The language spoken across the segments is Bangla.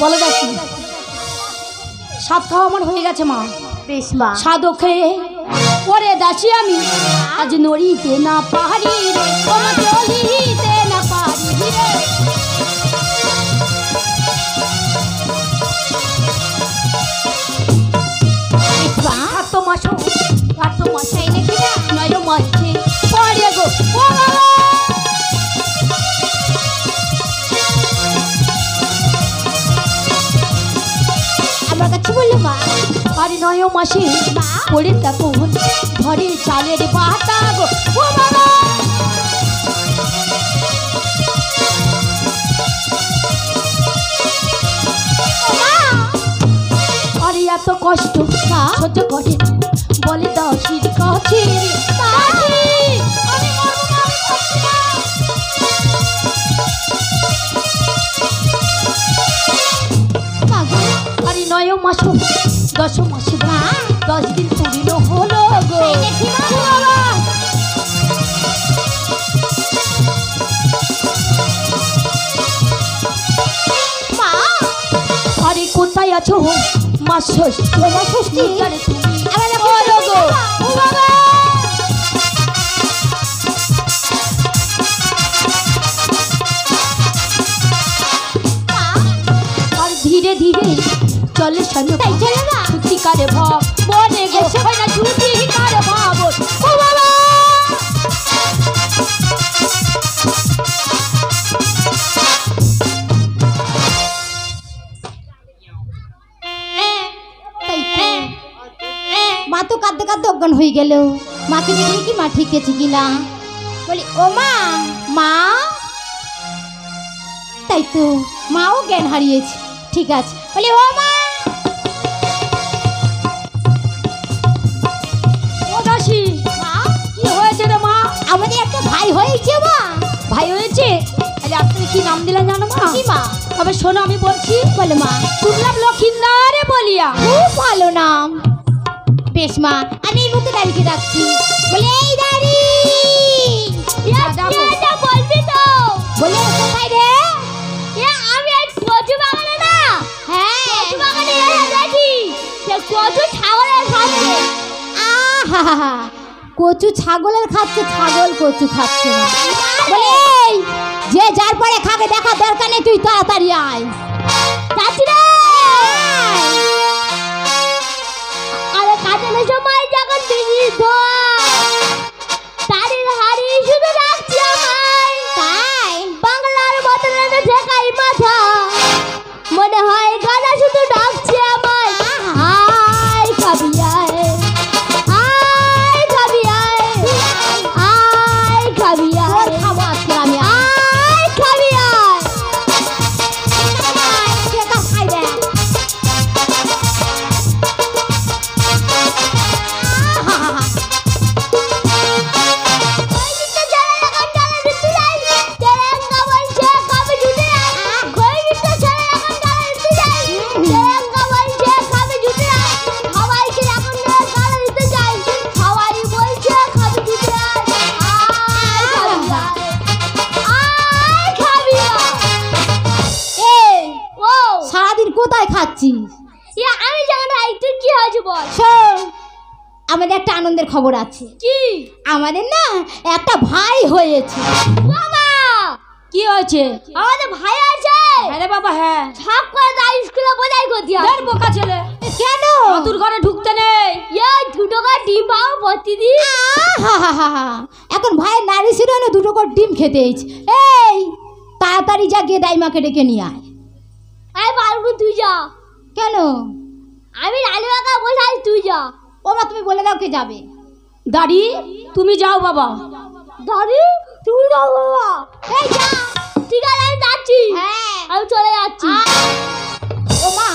বলো দেখি সাত খাওয়া আমার হয়ে গেছে মা। বেশ মা। সাদো খেয়ে পরে দাসি আমি আজ নড়িতে না পারি রে, তোমার চলিতে না পারি রে। কাটো মাসে নাকি না নয় মাসে পরে গো আমার কাছে বললো মা। আরে নয় মাসে পরে তখন ঘরে চালের বাটা গো ও বাবা। আরে এত কষ্ট সহ্য করে বলে দাসির কাছে আরে নয় মাস 10 মাসে 10 দিন পূর্ণ হলো গো। মা আরে কোথায় আছো মা ষষ্ঠী? মা ষষ্ঠী আরে তুমি আমার বলো গো ও বাবা। আর ধীরে ধীরে চলে শোনো তাই চলে না সত্যিকারে ভাব বনে গো হয় না সত্যিকারে ভাব ও বাবা। মা তো কাঁদতে কাঁদতে অজ্ঞান হয়ে গেল। মাকে দেখলে কি মা ঠিক আছে কিনা বলি ও মা। মা তাই তো মাও জ্ঞান হারিয়েছে। ঠিক আছে বলি ও মা। ও দাসী মা কি হয়েছে রে মা? আমাদের একটা ভাই হয়েছে মা। ভাই হয়েছে? আরে আপনি কি নাম দিলেন জানো মা? কি মা? তবে শোনো আমি বলছি। বলো মা। শুনলাম লক্ষিন্দারে বলিয়া। খুব ভালো নাম। বেশ মা আমি এই মুখে দাঁড়িয়ে রাখছি। বলে এই দাঁড়ি বলবি তো। বলে কোথায় রে? আমি এক কচু বাগানে না। হ্যাঁ কচু বাগানে দেখি কচু ছাগলের খাচ্ছে। আহা কচু ছাগলের খাচ্ছে, ছাগল কচু খাচ্ছে না। বলে এই যে যার পরে খাবে দেখা দরকার নেই, তুই তাড়াতাড়ি আয়। চাচিরা আরে কাজের সময় যখন দিদি তারির হাড়ি শুধু রাখছি আমায়। তাই বাংলার বদলে ঢেকাই মাথা মনে হয় গানা শুধু ডাকছে আমায়। আয় খাবি আয়, আয় খাবি আয়, আয় খাবি আয়, খাবো আজকে আমি। আয় খাবি আয় খাইবে। সারাদিন কোথায় খাচ্ছিস? আমি জানি না তুই কি হয়েছে বল। শোন আমাদের একটা আনন্দের খবর আছে। কি? আমাদের না একটা ভাই হয়েছে। বাবা কি হয়েছে? আমাদের ভাই আছে। আরে বাবা হ্যাঁ। সব করে দাই স্কুলে বোঝাই করতে হয়। দেখ বোকা ছেলে। কেন? তোর ঘরে ঢুকতে নেই। এই দুটো করে ডিম পাও প্রতিদিন। এখন ভাইয়ের নারী ছিল না, দুটো করে ডিম খেতে হয়েছে। এই তাড়াতাড়ি যা গিয়ে দাইমাকে ডেকে নিয়ে আয়। আয় পারবো তুই যা। কেন? আমি লালুবাকা বসাই তুই যা। ও মা তুমি বলে দাও কে যাবে। দাড়ি তুমি যাও বাবা। দাড়ি তুই যাও বাবা। এই যা। ঠিক আছে আমি যাচ্ছি। হ্যাঁ আমি চলে যাচ্ছি। ও মা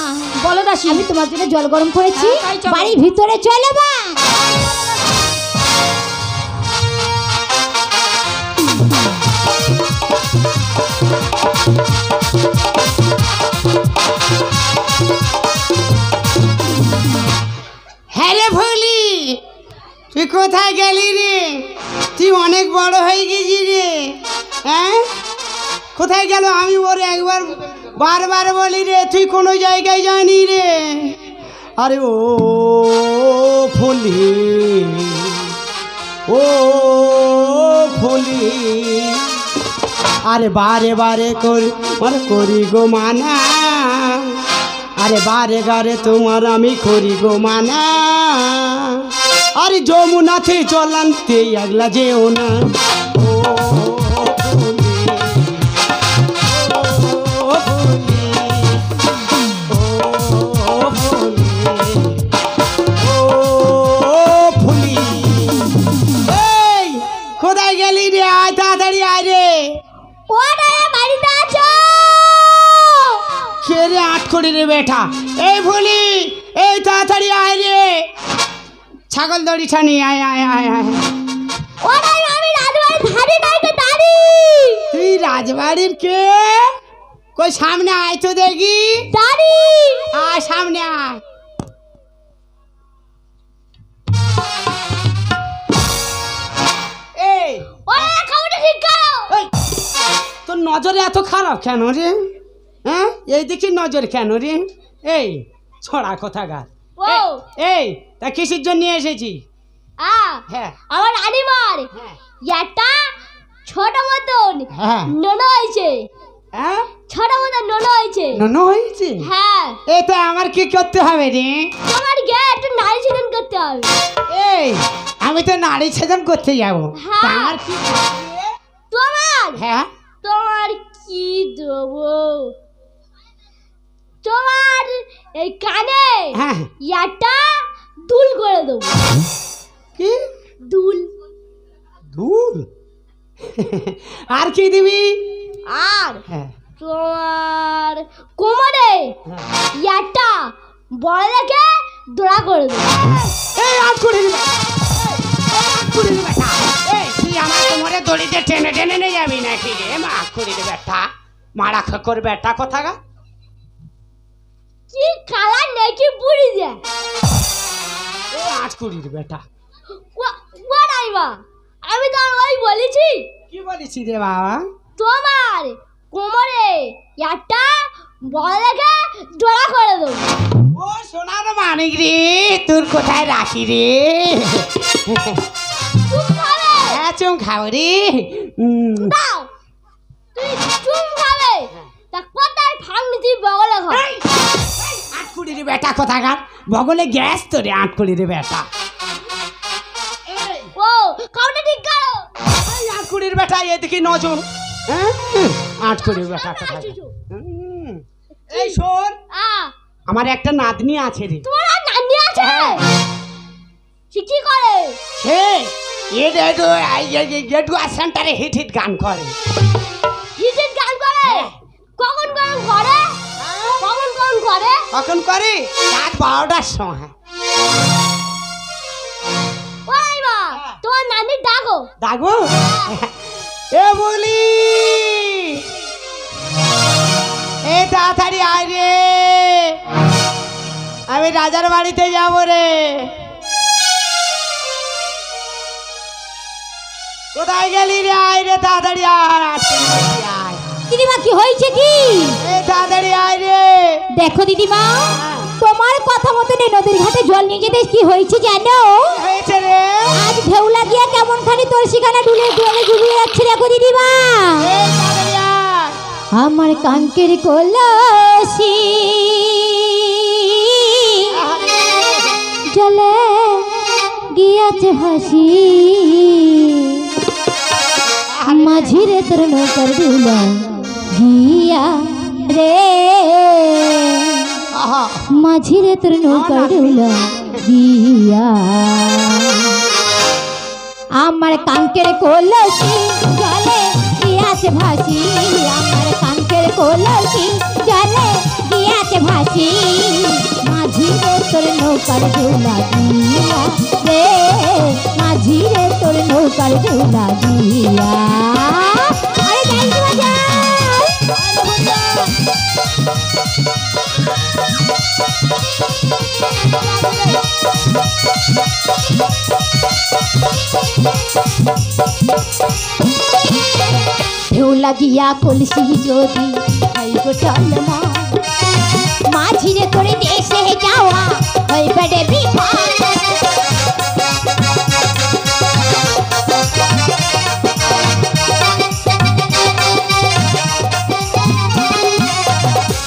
বলো দাসী। আমি তোমার জন্য জল গরম করেছি, তাই চলো। বাড়ির ভিতরে চলে মা। হ্যালো ভুলি, তুই কোথায় গেলি রে? তুই অনেক বড় হয়ে গেছি রে। হ্যাঁ কোথায় কোথায় গেল? আমি ওর একবার বারবার বলি রে, তুই কোনো জায়গায় যায়নি রে। আরে ও ফুলি, ও ফুলি, আরে বারে বারে করি গো মানা, আরে বারে বারে তোমার আমি করি গো মানা। আরে যমুনাতে চলান্তে আগলা যেও না। ও ফুলি, ও ফুলি, ও ফুলি, ও ফুলি। এই কোথায় গেলি রে? আয় তাড়াতাড়ি আয় রে। ও দাদা বাড়িতে আছো? কে রে আট করি রে বেটা? এই ফুলি, এই তাড়াতাড়ি আয় রে। ছাগল দড়ি ছানি, আয় আয় আয় আয়। ও দাদা আমি রাজবাড়ির ধারে নাই তো দাঁড়ি। তুই রাজবাড়ির কে? কই সামনে আয় তো দেখি। দাঁড়ি আয় সামনে আয়। এই ও দাদা খাবারটা ঠিক করো। এই, তোর নজরে এত খারাপ কেন রে? হ্যাঁ, এই দেখি নজর কেন রে? এই ছড়া কোথাকার। ও এই তা কিসের জন্য নিয়ে এসেছি? হ্যাঁ আমার রানীমার হ্যাঁ একটা ছোট মতন হ্যাঁ নোনো হয়েছে। হ্যাঁ, ছোট মতন নোনো হয়েছে। নন হয়েছে। হ্যাঁ এটা আমার কি করতে হবে রে? তোমার গে একটু নারী ছেদন করতে হবে। এই আমি তো নারী ছেদন করতে যাবো। হ্যাঁ। তা আমার কি করতে হবে? তোমার হ্যাঁ তোমার কি দেবো? তোমার এই কানে হ্যাঁ একটা দুল করে দেবো। কি দুল দুল? আর কি দিবি? আর হ্যাঁ তোমার কোমরে একটা বড় দেখে দোড়া করে দেবো। এই আট করে দিবে, আট করে দিবে বেটা। এই তুই আমার কোমরে দড়িতে টেনে টেনে নিয়ে যাবি নাকি রে? মা আট করে দিবে বেটা, মারা খকর বেটা কোথাকা। কি কালার নাকি বুড়ি যায়। এই আট করে দিবে বেটা। ও নাইবা আমি তো ওই বলেছি কি বলেছি রে বাবা? তোমার কোমরে একটা বড় দেখে জোড়া করে দেবো। ও সোনার মানিক রে, তোর কোথায় রাখি রে? চুপ খাবে হ্যাঁ চুম খাও রে। দাও তুই চুপ খাবে তা কোথায় ভাঙনি তুই বগলে খা। আট কুড়ি রে বেটা কোথাকার, বগলে গ্যাস তো রে। আট কুড়ি রে বেটা। ও খাওয়াটা ঠিক করো। এই আট কুড়ির বেটা, এদিকে নজর। হ্যাঁ আট কুড়ির বেটা কোথাকার। এই শোন, আমার একটা নাতনি আছে রে। তোমার আর নানি আছে? হ্যাঁ। সে কি করে? সে একটু সেন্টারে হিট হিট গান করে। হিট গান করে? হ্যাঁ। কখন কখন করে? কখন কখন করে? কখন করে? রাত 12টার সময়। ওই মা তোমার নানি ডাকো। ডাকবো? এ বলি, এ তাড়াতাড়ি আয় রে, আমি রাজার বাড়িতে যাবো রে। কোথায় গেলি রে? আয় রে তাড়াতাড়ি আয়। দিদিমা কি হয়েছে কি? এ তাড়াতাড়ি আয় রে। দেখো দিদিমা, তোমার কথা মতন এই নদীর ঘাটে জল নিয়ে যেতে কি হয়েছে জানো? হয়েছে রে। আজ ঢেউ লাগিয়ে কেমন খানি তোর শিখানা ডুলে ডুবিয়ে যাচ্ছে। দেখো দিদিমা, এ তাড়াতাড়ি আয়। আমার কাঙ্কের কলসি জলে গিয়াছে ভাসি, মাঝিরে তোর নৌকার ডুলা গিয়া রে, আহা, মাঝিরে তোর নৌকার ডুলা গিয়া। আমার কাঙ্কের কলসি জলে গিয়াছে ভাসি, আমার কাঙ্কের কলসি জলে গিয়াছে ভাসি, মাঝিরে তোর নৌকার ডুলা গিয়া রে, মাঝিরে তোর নৌকার ডুলা গিয়া। আরে যাই বাজার। ঢেউ লাগিয়া কলসি যদি হয় গোটালময় মাঝিরে করে দেশে যাওয়া হইবে রে বিপদ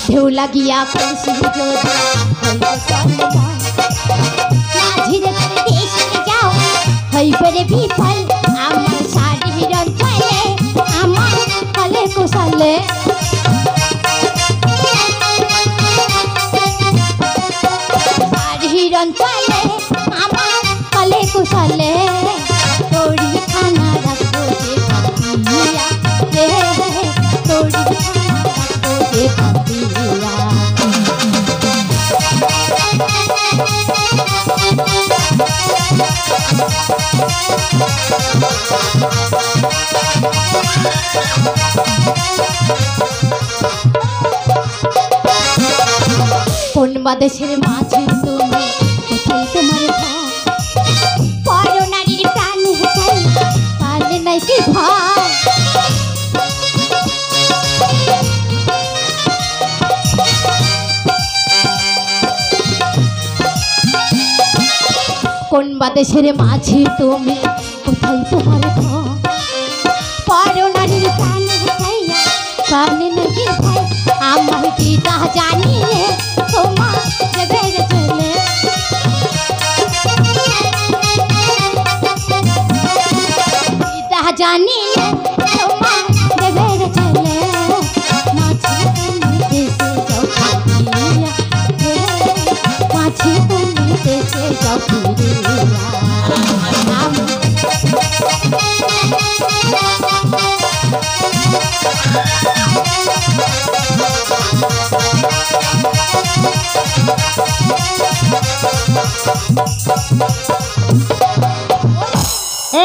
ঢেউ লাগিয়া কলসি যদি হয় গোটালময় মাঝিরে করে দেশে যাওয়া হইবে রে বিপদ আমার শাড়ির অঞ্চলে আমার কলে কুশলে শাড়ির অঞ্চলে আমার কলে কুশলে তোড়ি খানা রাখবো যে ভাবিয়া তোড়ি খানা রাখবো যে ভাবিয়া কোন বাদেশের মাঝে তুমি কোথায় তোমার ঘর পর নারীর প্রাণ হেতাই পারলে নাই কি ভয় কোন বাদেশের মাঝে তুমি কোথায় তোমার ঘর পর নারীর প্রাণ হেতাইয়া পারলে নাই কি ভয় আমার পিতা জানিলে তোমার জগের চলে পিতা জানিলে তোমার জগের চলে মাছি তুমি দেশে যাও ফিরিয়া মাছি তুমি দেশে যাও ফিরিয়া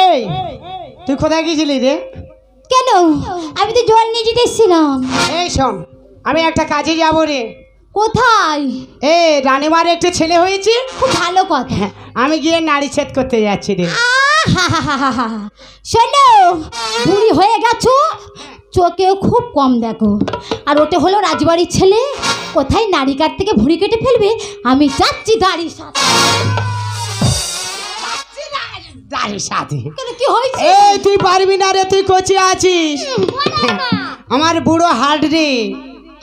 এই তুই কোথায় গেছিলি রে? কেন আমি তো জল নিয়ে যেতে এসেছিলাম এই শোন, আমি একটা কাজে যাব রে। কোথায় রানীমার একটা ছেলে হয়েছে, খুব ভালো কথা আমি গিয়ে নারী ছেদ করতে যাচ্ছি রে। শোনো বুড়ি হয়ে গেছো চোখেও খুব কম দেখো আর ওটা হলো রাজবাড়ির ছেলে কোথায় নারী কাট থেকে ভুঁড়ি কেটে ফেলবে আমি যাচ্ছি দাড়ির সাথে দাড়ির সাথে কেন কি হয়েছে এই তুই পারবি না রে, তুই কচি আছিস। আমার বুড়ো হাট রে,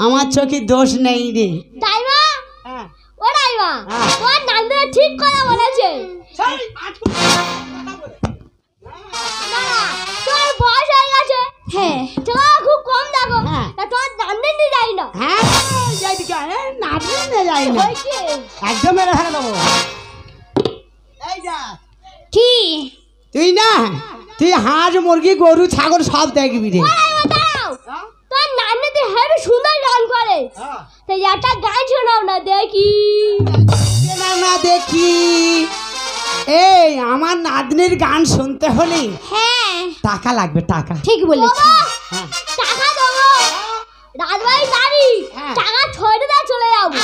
আমার চোখে দোষ নেই রে। দাইমা হ্যাঁ। ও দাইমা ও নান্দা ঠিক কথা বলেছে তোর বয়স হয়ে গেছে হ্যাঁ চলো খুব কম দেখো তা তোর নান্দা নিয়ে যাই না হ্যাঁ এইদিকে নাচলে না যাই না একদম মেরে ফেলে দেবো। এই যা কি তুই না, তুই হাঁস মুরগি গরু ছাগল সব দেখবি রে। তোর নান্নাতে হেবি সুন্দর গান করে তাই একটা গান শোনাও না দেখি না দেখি। এই আমার নাতনির গান শুনতে হলে হ্যাঁ টাকা লাগবে, টাকা। ঠিক বলেছি হ্যাঁ। টাকা দেবো রাজবাড়ি নারী হ্যাঁ। টাকা ছড়ে দিয়ে চলে যাবো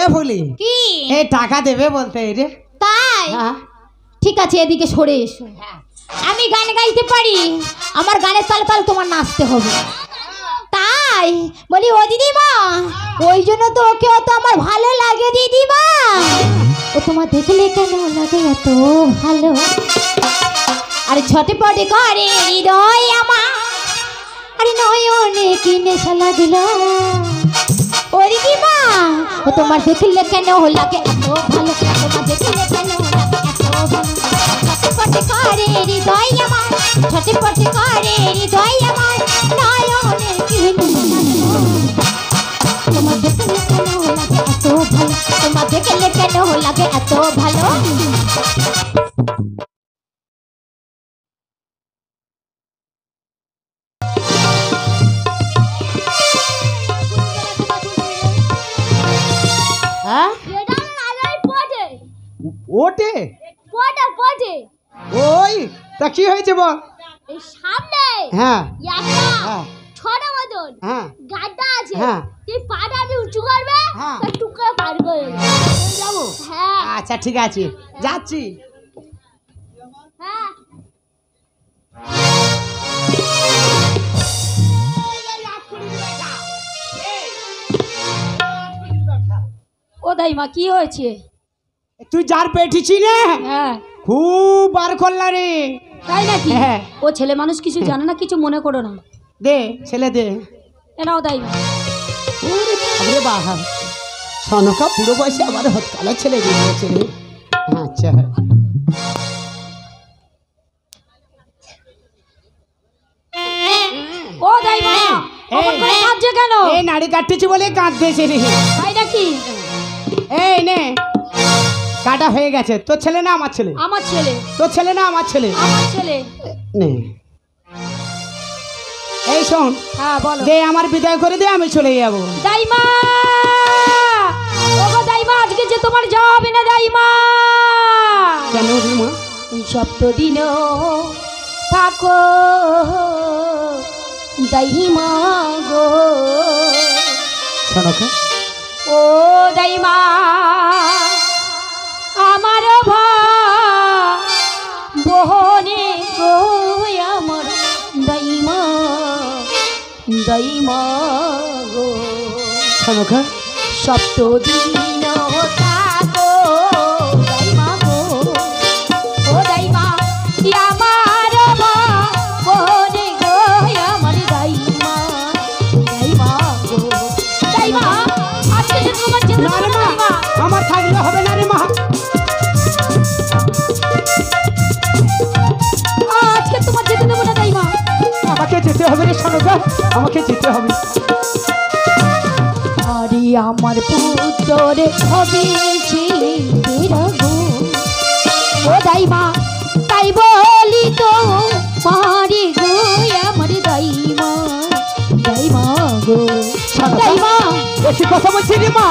এ বলি কি এই টাকা দেবে বলতে রে। তাই হ্যাঁ ঠিক আছে এদিকে সরে এসো আমি গান গাইতে পারি আমার গানের তালে তালে তোমার নাচতে হবে তাই বলি ও দিদিমা ওই জন্য তো ওকে অত আমার ভালো লাগে দিদিমা ও তোমার দেখলে কেন লাগে এত ভালো আরে ছটপটে করে হৃদয় আমার আরে নয়নে কি নেশা লাগলো ও দিদিমা ও তোমার দেখলে কেন লাগে এত ভালো তোমার দেখলে কেন লাগে এত ভালো ছটপটে করে হৃদয় আমার ছটপটে করে হৃদয় আমার নয়নে কি তোমার দেখলে কেন লাগে এত ভালো তোমার দেখলে কেন লাগে এত ভালো হ্যাঁ ওটে ওই তা কি হয়েছে বল। এই সামনে হ্যাঁ একটা হ্যাঁ ছোট মতন হ্যাঁ গাড্ডা আছে হ্যাঁ তুই পাটা আমি উঁচু করবে হ্যাঁ। তা টুক করে পার করে দেবে। যাবো হ্যাঁ আচ্ছা ঠিক আছে যাচ্ছি। হ্যাঁ দাইমা কি হয়েছে? তুই যার পেটেছি না হ্যাঁ খুব বার করলা রে। তাই নাকি? হ্যাঁ। ও ছেলে মানুষ কিছু জানে না, কিছু মনে করো না। দে ছেলে দে। এনাও দাইমা। আরে বাহা সনকা পুরো বয়সে আবার হতকালা ছেলে দিয়েছে রে। আচ্ছা ও দাইমা অমন করে কাঁদছে কেন? এই নাড়ি কাটতেছি বলে কাঁদতেছে রে। তাই নাকি? এই নে কাটা হয়ে গেছে। তোর ছেলে না আমার ছেলে? আমার ছেলে। তোর ছেলে না আমার ছেলে? আমার ছেলে। নে এই শোন, হ্যাঁ বলো। দে আমার বিদায় করে দে, আমি চলে যাবো। দাইমা ওগো দাইমা, আজকে যে তোমার যাওয়া হবে না দাইমা। কেন রে মা? এই সপ্তদিন থাকো দাইমা গো। সনকা ও দাইমা আমার বহনে গো, আমার দাইমা দাইমা গো। সনকা সপ্তদিন থাকো দাইমা গো। ও দাইমা আমার বহনে গো, আমার দাইমা দাইমা গো। দাইমা আজকে যে তোমার যেতে না রে হবে না মা, দাইমা। আমার থাকলে হবে না রে মা। আজকে তোমার যেতে দেবো না দাইমা। আমাকে যেতে হবে রে সনকা, আমাকে যেতে হবে। আরে আমার পুত্রে হবেছে বেরাগো। ও দাইমা তাই বলি তো মারি গো, আমার দাইমা দাইমা গো। দাইমা বেশি কথা বলছি রে মা।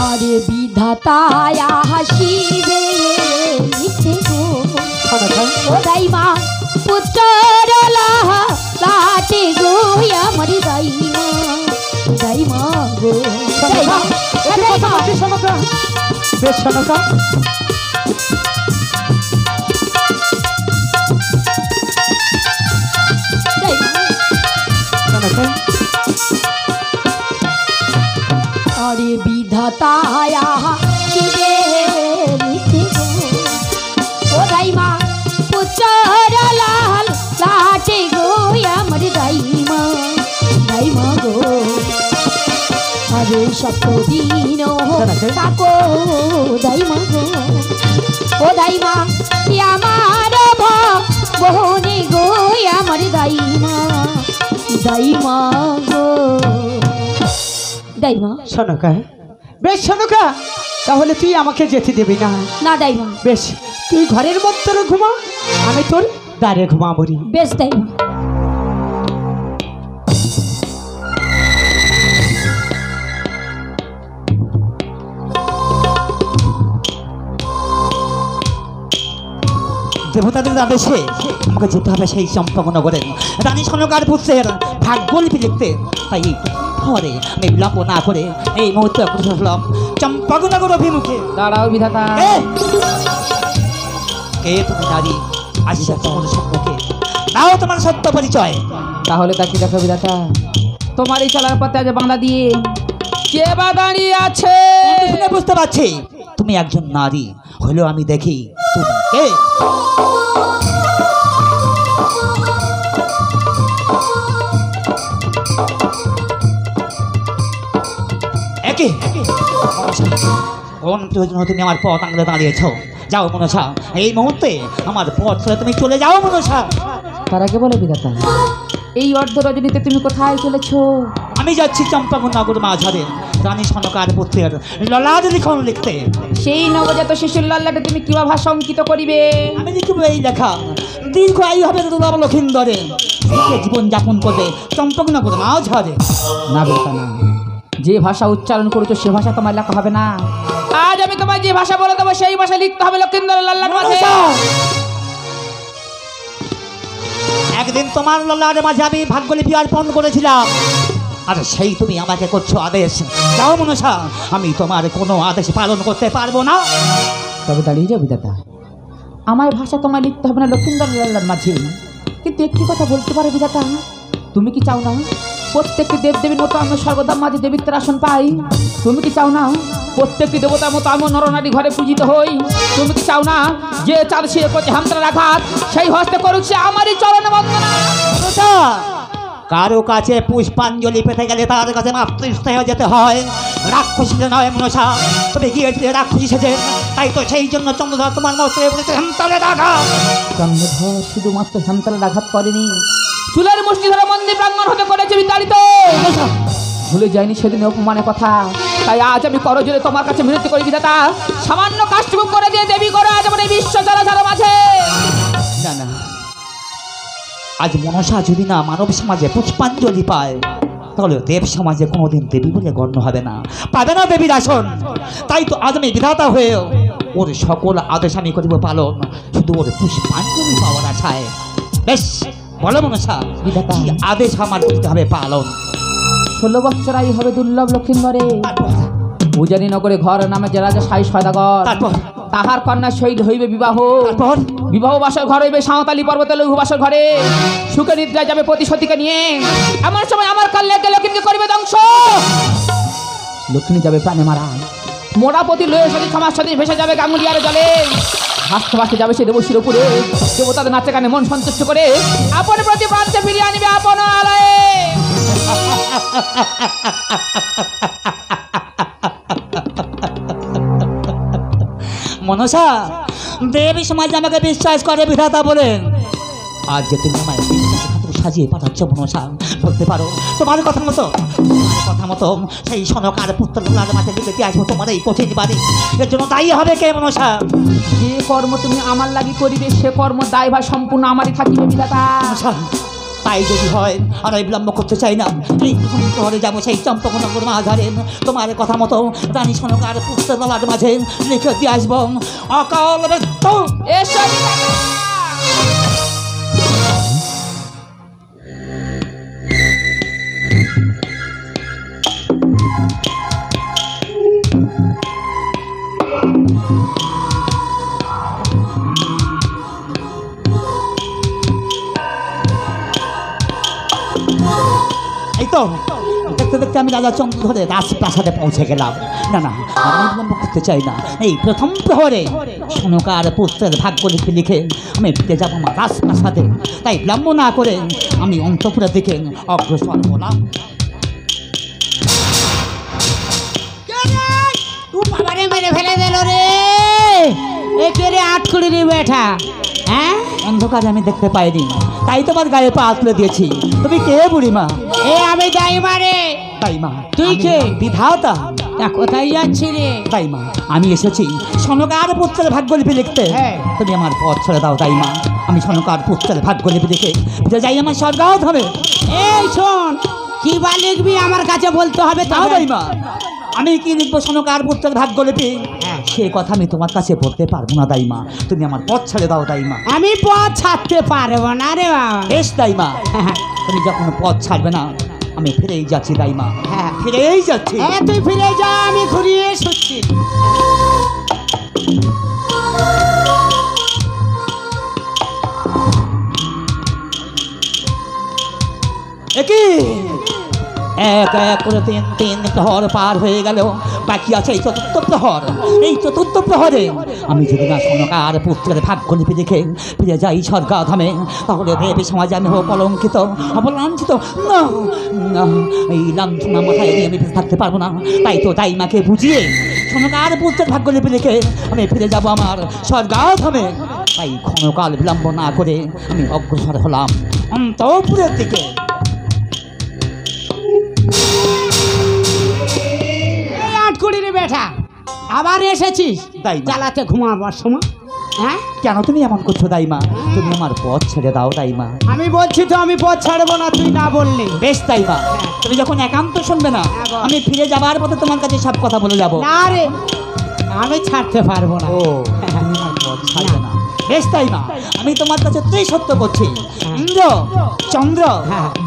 আরে বিধাতায় হাসিবে লিখে গো। সনকা ও দাইমা পুত্র লাটে গো, আমার দাইমা দাইমা গো। সনকা দাইমা বেশি কথা বলছি সনকা। বেশ সনকা সনকা আরে বিধাতায় শিবে লিখে গো। ও দাইমা পুত্র লাল লাটে গো, আমার দাইমা দাইমা গো। আরে সপ্তদিন থাকো দাইমা গো। ও দাইমা আমার বহনে গো, আমার দাইমা দাইমা গো। দাইমা সনকা বেশ সনকা, তাহলে তুই আমাকে যেতে দিবি না? না দাইমা। বেশ তুই ঘরের মধ্যে ঘুমা, আমি তোর দ্বারে ঘুমাবো রে। বেশ দাইমা। দেবতাদের আদেশে আমাকে যেতে হবে সেই চম্পকনগরের রানী সনকার পুত্রের ভাগ্যলিপি লিখতে। তাই ঘরে আমি বিলম্ব না করে এই মুহূর্তে অগ্রসর হলাম চম্পকনগর অভিমুখে। দাঁড়াও বিধাতা। কে? কে তুমি নারী? আসি তোমার সম্পর্কে নাও তোমার সত্য পরিচয়। তাহলে তাকে দেখো বিধাতা, তোমার এই চলার পথে আজ বাঁধা দিয়ে কে বা দাঁড়িয়ে আছে? শুনে বুঝতে পারছি তুমি একজন নারী, হলেও আমি দেখি তুমি কে। একে কোন প্রয়োজন তুমি আমার পথ আঙুলে দাঁড়িয়েছ? যাও মনসা, এই মুহূর্তে আমার পথ ছেড়ে তুমি চলে যাও মনসা। তার আগে বলে বিধাতা, এই অর্ধ রজনীতে তুমি কোথায় চলেছো? আমি যাচ্ছি চম্পাকনগর মাঝারে রানী সনকার পুত্রের ললাট লিখন লিখতে। সেই নবজাত শিশুর লল্লাটে তুমি কিবা ভাষা অঙ্কিত করিবে? আমি লিখব এই লেখা, দীর্ঘ আয়ু হবে দুর্লভ লক্ষিন্দরে, জীবন যাপন করবে চম্পকনগর মাঝারে। না বিধাতা না, যে ভাষা উচ্চারণ করেছো সে ভাষা তোমার লেখা হবে না। আজ আমি তোমায় যে ভাষা বলে দেবো সেই ভাষা লিখতে হবে লক্ষিন্দরের লল্লাট মাঝে। একদিন তোমার ললার মাঝে আমি ভাগ্যলিপি অর্পণ করেছিলাম, আর সেই তুমি আমাকে করছো আদেশ। যাও মনসা, আমি তোমার কোনো আদেশ পালন করতে পারবো না। তবে দাঁড়িয়ে যাও বিধাতা, আমার ভাষা তোমায় লিখতে হবে না লক্ষিন্দর লাল্লার মাঝে, কিন্তু একটি কথা বলতে পারো বিধাতা, তুমি কি চাও না প্রত্যেকটি দেবদেবীর মতো আমি স্বর্গধাম মাঝে দেবীত্বের আসন পাই? তুমি কি চাও না প্রত্যেকটি দেবতার মতো আমি নরনারী ঘরে পূজিত হই? তুমি কি চাও না যে চাঁদ সে প্রতি হামতার আঘাত সেই হস্তে করুক সে আমারই চরণে বন্দনা? কারো কাছে পুষ্পাঞ্জলি পেতে গেলে তার কাছে মাতৃস্নেহ যেতে হয়, রাক্ষসী নয় মনসা। তবে গিয়েছিলে রাক্ষসী সেজে, তাই তো সেই জন্য চন্দ্রধর তোমার মস্ত্রে বলেছে হেমতালের আঘাত। চন্দ্রধর শুধুমাত্র হেমতালের আঘাত করেনি, চুলের মুষ্টি ধরে মন্দির প্রাঙ্গণ হতে করেছে বিতাড়িত। ভুলে যায়নি সেদিন অপমানের কথা, তাই আজ আমি করজোরে তোমার কাছে মিনতি করি বিধাতা, সামান্য কাজটুকু করে দিয়ে দেবী করে আজ আমার এই বিশ্ব চলাচল মাঝে। না না, আজ মনসা যদি না মানব সমাজে পুষ্পাঞ্জলি পায়, তাহলে দেব সমাজে কোনোদিন দেবী বলে গণ্য হবে না, পাবে না দেবীর আসন। তাই তো আজ আমি বিধাতা হয়েও ওর সকল আদেশ আমি করিব পালন, শুধু ওর পুষ্পাঞ্জলি পাওয়ার আশায়। বেশ বলো মনসা, বিধাতা। কি আদেশ আমার করতে হবে পালন? 16 বছরাই হবে দুর্লভ লক্ষিন্দরে, উজানি নগরে ঘর নামে যে রাজা সাই সদাগর, তারপর তাহার কন্যা শহীদ হইবে বিবাহ। তারপর বিবাহ বাসর ঘর হইবে সাঁওতালি পর্বতে লঘু বাসর ঘরে, সুখে নিদ্রা যাবে প্রতি সতীকে নিয়ে, এমন সময় আমার কাল্যাকে লক্ষ্মীকে করিবে ধ্বংস। লক্ষ্মী যাবে প্রাণে মারা, মোড়াপতি লয়ে সতী সমাজ সতী ভেসে যাবে গাঙ্গুলিয়ার জলে, ভাসতে ভাসতে যাবে সে দেবশির উপরে, দেবতাদের নাচে গানে মন সন্তুষ্ট করে আপন প্রতি প্রান্তে ফিরিয়ে আনিবে আপন আলয়ে। মনসা, দেবী সমাজ আমাকে বিশ্বাস করে বিধাতা বলেন, আজ যে তুমি আমায় বিশ্বাসের খাতিরে সাজিয়ে পাঠাচ্ছ মনসা, বলতে পারো তোমার কথা মতো সেই সনকার পুত্র মাঠে দিকে আসবো তোমার এই কঠিন বাড়ি, এর জন্য দায়ী হবে কে মনসা? যে কর্ম তুমি আমার লাগি করিবে সে কর্ম দায়ভার সম্পূর্ণ আমারই থাকিবে বিধাতা। মনসা, তাই যদি হয় আর এই বিলম্ব করতে চাই না, এই ঘরে যাবো সেই চম্পকনগর মাঝারে, তোমার কথা মতো রানী সনকার পুত্র লালার মাঝে লিখে দিয়ে আসবো অকাল মৃত্যু। এসো বিধাতা। এই তো দেখতে দেখতে আমি রাজা চন্দ্রধরে রাজপ্রাসাদে পৌঁছে গেলাম। না না, আমি বিলম্ব করতে চাই না, এই প্রথম প্রহরে সনকার পুত্রের ভাগ্যলিপি লিখে আমি ফিরে যাবো আমার রাজপ্রাসাদে। তাই বিলম্ব না করে আমি অন্তঃপুরের দিকে অগ্রসর হলাম। বাবারে মেরে ফেলে দিল রে, এ কে রে আটকুড়ি রে বেটা? হ্যাঁ, অন্ধকারে আমি দেখতে পাইনি, তাই তোমার গায়ে পা তুলে দিয়েছি। তুমি কে বুড়িমা? এ আমি দাইমা রে। দাইমা? তুই কে? বিধাতা। তা কোথায় যাচ্ছি রে? দাইমা, আমি এসেছি সনকার পুত্রের ভাগ্যলিপি লিখতে। হ্যাঁ। তুমি আমার পথ ছেড়ে দাও দাইমা, আমি সনকার পুত্রের ভাগ্যলিপি লিখে ফিরে যাই আমার স্বর্গাৎ হবে। এই শোন, কি বা লিখবি আমার কাছে বলতে হবে তো। দাও দাইমা, আমি কি লিখবো সনকার পুত্রের ভাগ্যলিপি সে কথা আমি তোমার কাছে বলতে পারবো না দাইমা, তুমি আমার পথ ছেড়ে দাও দাইমা। আমি পথ ছাড়তে পারবো না রে বাবা। বেশ দাইমা, তুমি যখন পথ ছাড়বে না আমি ফিরেই যাচ্ছি দাইমা, হ্যাঁ। ফিরেই যাচ্ছি। হ্যাঁ, তুই ফিরে যা, আমি ঘুরিয়ে এসেছি। একই এক এক করে তিন প্রহর পার হয়ে গেল, বাকি আছে এই চতুর্থ প্রহর। এই চতুর্থ প্রহরে আমি যদি না সনকার পুত্রের ভাগ্যলিপি দেখে ফিরে যাই স্বর্গাধামে, তাহলে দেবী সমাজে আমি হব কলঙ্কিত, হব লাঞ্ছিত। না না, এই লাঞ্ছনা মাথায় নিয়ে আমি বেঁচে থাকতে পারবো না। তাই তো দাইমাকে বুঝিয়ে সনকার পুত্রের ভাগ্যলিপি লিখে আমি ফিরে যাব আমার স্বর্গাধামে। তাই ক্ষণকাল বিলম্ব না করে আমি অগ্রসর হলাম অন্তঃপুরের দিকে। আটকুড়ি রে বেটা, আবার এসেছিস দাইমা। জ্বালাতে ঘুমাবার সময়। হ্যাঁ, কেন তুমি এমন করছো দাইমা? তুমি আমার পথ ছেড়ে দাও দাইমা। আমি বলছি তো আমি পথ ছাড়বো না, তুই না বললি। বেশ দাইমা, তুমি যখন একান্ত শুনবে না, আমি ফিরে যাবার পথে তোমার কাছে সব কথা বলে যাবো। না রে, আমি ছাড়তে পারবো না। ও, তুমি আমার পথ ছাড়বে না। বেশ তাই মা, আমি তোমার কাছে তুই সত্য করছি। ইন্দ্র, চন্দ্র,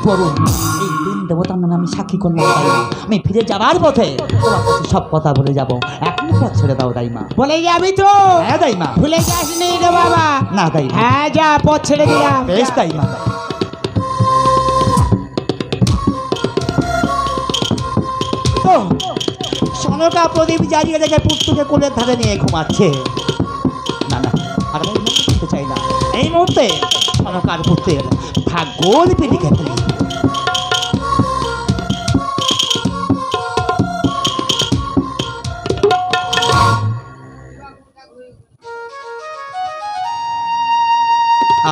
বরুণ, এই তিন দেবতার নামে আমি সাক্ষী করলাম তাই মা। আমি ফিরে যাবার পথে তোমার কাছে সব কথা বলে যাব। এখন পথ ছেড়ে দাও তাই মা। বলে যাবি তো? হ্যাঁ তাই মা। ভুলে যাসনি রে বাবা? না তাই মা। হ্যাঁ যা, পথ ছেড়ে দিলাম। বেশ তাই মা। ও, সনকা প্রদীপ জ্বালিয়ে রেখে পুত্রকে কোলের ধারে নিয়ে ঘুমাচ্ছে। না না, আর আমি মনে করতে চাই না। এই মুহূর্তে সনকার পুত্রের ভাগ্য লিপি লিখে ফেলি।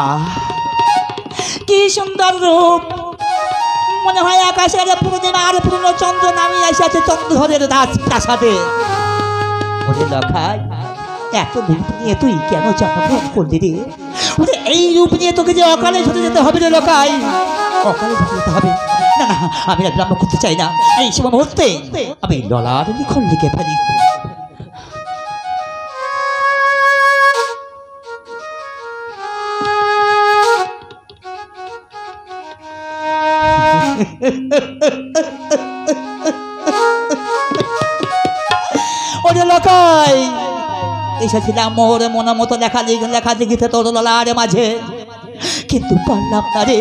আহ, কি সুন্দর রূপ! মনে হয় আকাশের পূর্ণিমা আর পূর্ণ চন্দ্র নামিয়ে এসেছে চন্দ্রধরের রাজপ্রাসাদে। ওরে লখাই, এত রূপ নিয়ে তুই কেন জন্মগ্রহণ করলি রে? ওরে এই রূপ নিয়ে তোকে যে অকালে ঝরে যেতে হবে রে লখাই, অকালে ঝরে যেতে হবে। না না, আমি আর বিলম্ব করতে চাই না। এই সময় মুহূর্তে আমি ললার লিখন লিখে ফেলি। ওরে লকাই, এসেছিলাম মোহরে মনের মতো লেখা লিখিতে তোর ললার মাঝে, কিন্তু পারলাম না রে।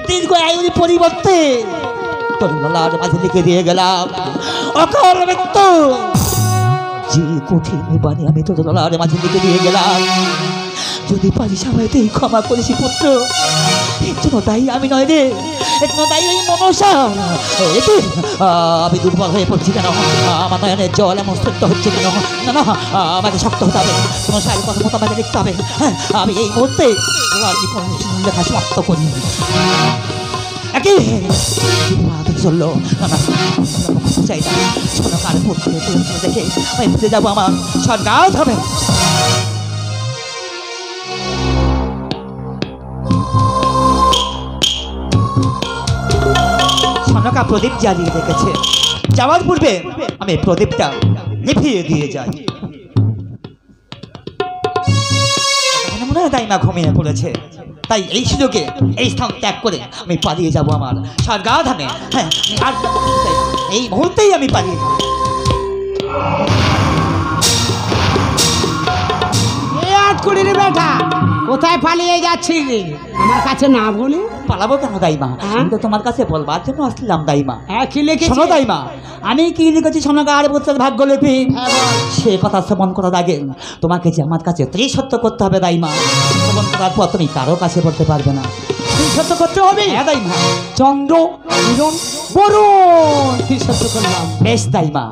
দীর্ঘ আয়ুর পরিবর্তে তোর ললার মাঝে লিখে দিয়ে গেলাম অকাল মৃত্যু। যে কঠিন বাণী আমি তোর ললার মাঝে লিখে দিয়ে গেলাম, যদি পারিস আমায় তুই ক্ষমা করিস পুত্র। এর জন্য তাই আমি নয় রে, এর জন্য তাই ওই মনসা। আমি দুর্বল হয়ে পড়ছি কেন? আমার নয়নের জল এমন সত্য হচ্ছে কেন? না না, আমাকে শক্ত হতে হবে। মনসার কথা মতো আমাকে লিখতে হবে। আমি এই মুহূর্তে লেখা সমাপ্ত করি। একই চললো। না না, চাই না। কার পুত্রে দেখে আমি বুঝে যাবো আমার সরকার হবে। সনকা প্রদীপ জ্বালিয়ে রেখেছে। যাওয়ার পূর্বে আমি প্রদীপটা নিভিয়ে দিয়ে যাই। মনে হয় দাইমা ঘুমিয়ে পড়েছে, তাই এই সুযোগে এই স্থান ত্যাগ করে আমি পালিয়ে যাব আমার স্বর্গাধামে। হ্যাঁ, আর এই মুহূর্তেই আমি পালিয়ে যাব। বেটা, কোথায় পালিয়ে যাচ্ছিস রে? আমার কাছে না বলে পালাবো কেন দাইমা? আমি তো তোমার কাছে বলবার জন্য আসলাম দাইমা। হ্যাঁ, কি লিখেছিস? শোনো দাইমা, আমি কি লিখেছি সনকার পুত্রের ভাগ্যলিপি, সে কথা শ্রবণ করার আগে তোমাকে যে আমার কাছে ত্রিসত্য করতে হবে দাইমা। শ্রবণ করার পর তুমি কারো কাছে বলতে পারবে না। ত্রিসত্য করতে হবে? হ্যাঁ দাইমা। চন্দ্র, হিরণ, বরুণ ত্রিসত্য করলাম। বেশ দাইমা,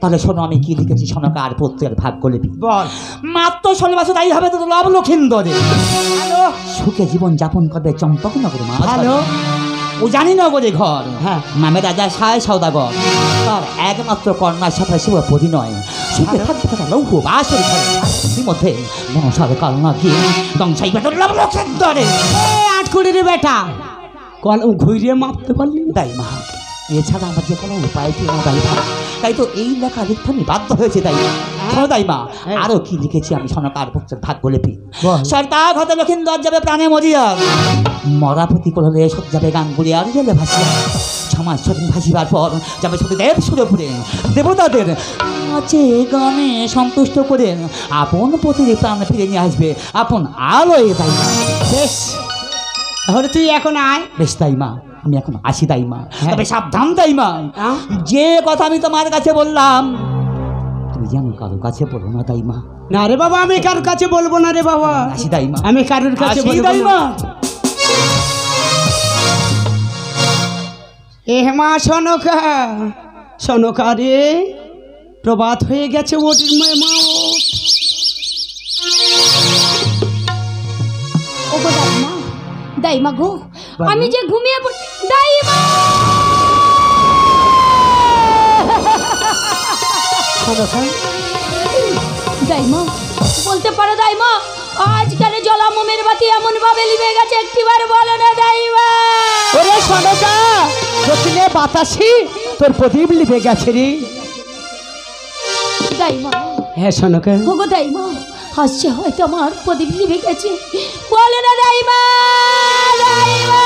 তাহলে শোনো আমি কি লিখেছি সনকার পুত্রের ভাগ্যলিপি। বল। মাত্র 16 বছর তাই হবে তো লব লক্ষিন্দরে সুখে জীবন যাপন করবে চম্পকনগর মা। ভালো। ও জানি নগরে ঘর, হ্যাঁ, নামে রাজা সায় সৌদাগর। তার একমাত্র কন্যার সাথে শুভ পরিণয়, সুখে থাকবে তারা লৌহ বাসর ঘরে। মধ্যে মনসার কালনা গিয়ে দংশাই বেটার লব লক্ষিন্দরে। আটকুড়ি বেটা, কলম ঘুরিয়ে মাপতে পারলি? দাইমা, এছাড়া আমার যে কোনো উপায় ছিল না দাইমা, তাই তো এই লেখা লিখতে আমি বাধ্য হয়েছে দাইমা। শোনো দাইমা, আরো কি লিখেছি আমি সনকার পুত্রের ভাগ্যলিপি। সরকার হতে লক্ষিন্দর যাবে প্রাণে মরিয়া, মরাপতি করলে সব যাবে গাঙ্গুলি আর জেলে ভাসিয়া। 6 মাস সদিন ভাসিবার পর যাবে সতীদেব সুরপুরে, দেবতাদের নাচে গানে সন্তুষ্ট করে আপন পতির প্রাণ ফিরে নিয়ে আসবে আপন আলোয় দাইমা। বেশ, তাহলে তুই এখন আয়। বেশ দাইমা, আমি এখন আসি দাইমা। তবে সাবধান দাইমা, যে কথা আমি তোমার কাছে বললাম তুমি যেন কারো কাছে বলো না দাইমা। না রে বাবা, আমি কারোর কাছে বলবো না রে বাবা। আসি দাইমা, আমি কারোর কাছে আসি বলবো দাইমা। না। মা সনকা, সনকা রে, প্রভাত হয়ে গেছে। ওটির মা ওঠ। ও গো দাইমা, দাইমা গো, আমি যে ঘুমিয়ে পড়ছি। দাইমা, দাইমা বলতে পারো দাইমা, আজকাল জলা মোমের বাতি এমন ভাবে লিভে গেছে, একটিবার বলো না দাইমা। ওরে সনকা, দক্ষিণে বাতাসি তোর প্রদীপ লিপে গেছে রে। দাইমা, হ্যাঁ সনকা। ও গো দাইমা, হাসছে হয়তো আমার প্রদীপ নিভে গেছে। বলে না দাইমা দাইমা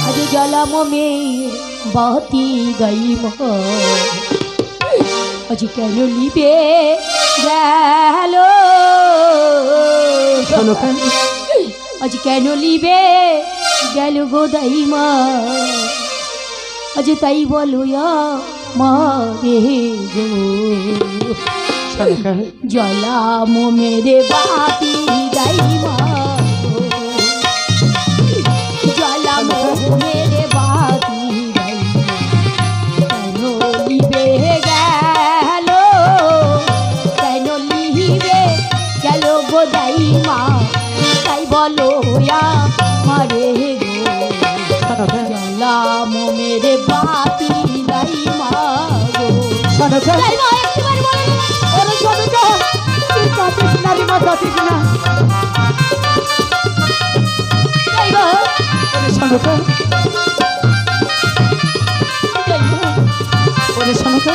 আজ জ্বালাম মেয়ের বাতি দাইমা আজ কেন নিবে গেল আজ কেন নিবে গেল গো দাইমা আজ তাই বলো মারে গো জ্বালাম মেরে বাতি দাইমা জ্বালাম মেরে বাতি কেন লিবে গেল কেন লিবে গেল গো দাইমা তাই বলো মারে গো জ্বালাম মেরে বাতি দাইমা গো দাইমা একবার বলে ওরে সনকা তুই কাটিস না রে মা কাটিস না দাইমা ওরে সনকা দাইমা ওরে সনকা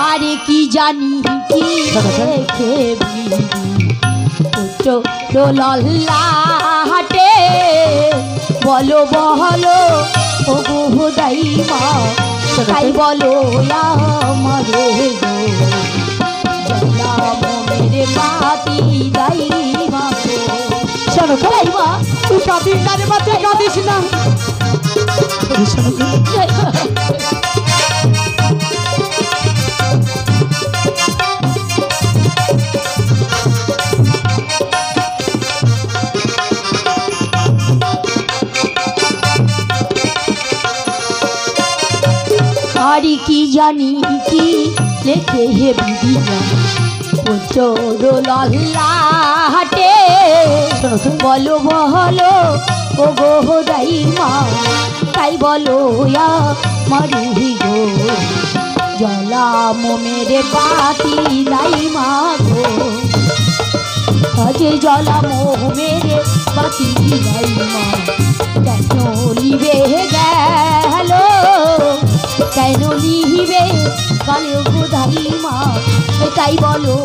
আরে কি জানি কি রেখে লল্লা হাটে বলো বহলো ও গো দাইমা তাই বলো আমারে গো জ্বালাম মেরে বাতি দাইমা শোনো দাইমা তুই কাঁদিস না রে বাচ্চা কাঁদিস না আরে কি জানি কি লেখে হে বিদিনা চোর লল্লা হাটে বলো বহলো ও গো দাইমা তাই বলো মারি গো জ্বালাম মেরে বাতি দাইমা গো আজ জ্বালাম মেরে বাতি দাইমা কেন লিবে গেল কেন লিবে কালে গো দাইমা তাই বলো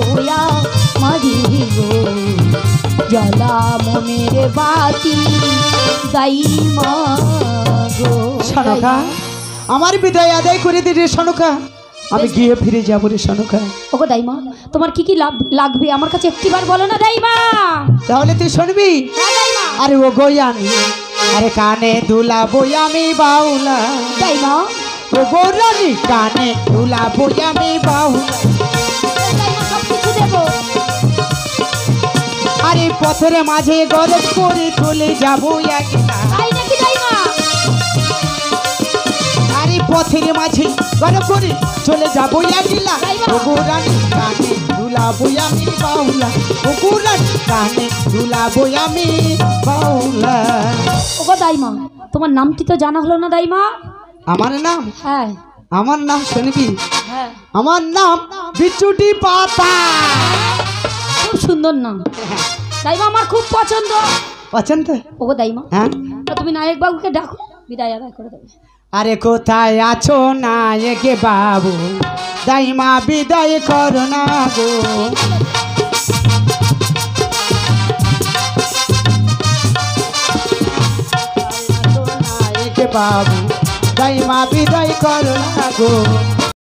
মারি গো জ্বালাম মেরে বাতি দাইমা গো সনকা আমার বিদায় আদায় করে দে রে সনকা আমি গিয়ে ফিরে যাব রে সনকা ওগো দাইমা তোমার কি কি লাগবে আমার কাছে একটিবার বলো না দাইমা তাহলে তুই শুনবি আরে ও গোয়ানি আরে কানে দুলাবো আমি বাউলা দাইমা ও গোরানি কানে দুলাবো আমি বাউলা দাইমা সব কিছু দেবো আরে পথের মাঝে গরজ করে চলে যাবো একলা তাই নাকি দাইমা আরে পথের মাঝে গরজ করে চলে যাবো একলা ও গোরানি কানে দুলাবো আমি বাউলা ও গোরানি কানে দুলাবো আমি বাউলা ওগো দাইমা তোমার নামটি তো জানা হলো না দাইমা আমার নাম হ্যাঁ আমার নাম শুনবি হ্যাঁ আমার নাম বিচুটি পাতা খুব সুন্দর নাম দাইমা আমার খুব পছন্দ পছন্দ ওগো দাইমা হ্যাঁ তুমি নায়ক বাবুকে ডাকো বিদায় আদায় করে দেবে আরে কোথায় আছো নায়ক বাবু দাইমা বিদায় করো না গো নায়ক বাবু দাইমা বিদায় করো না গো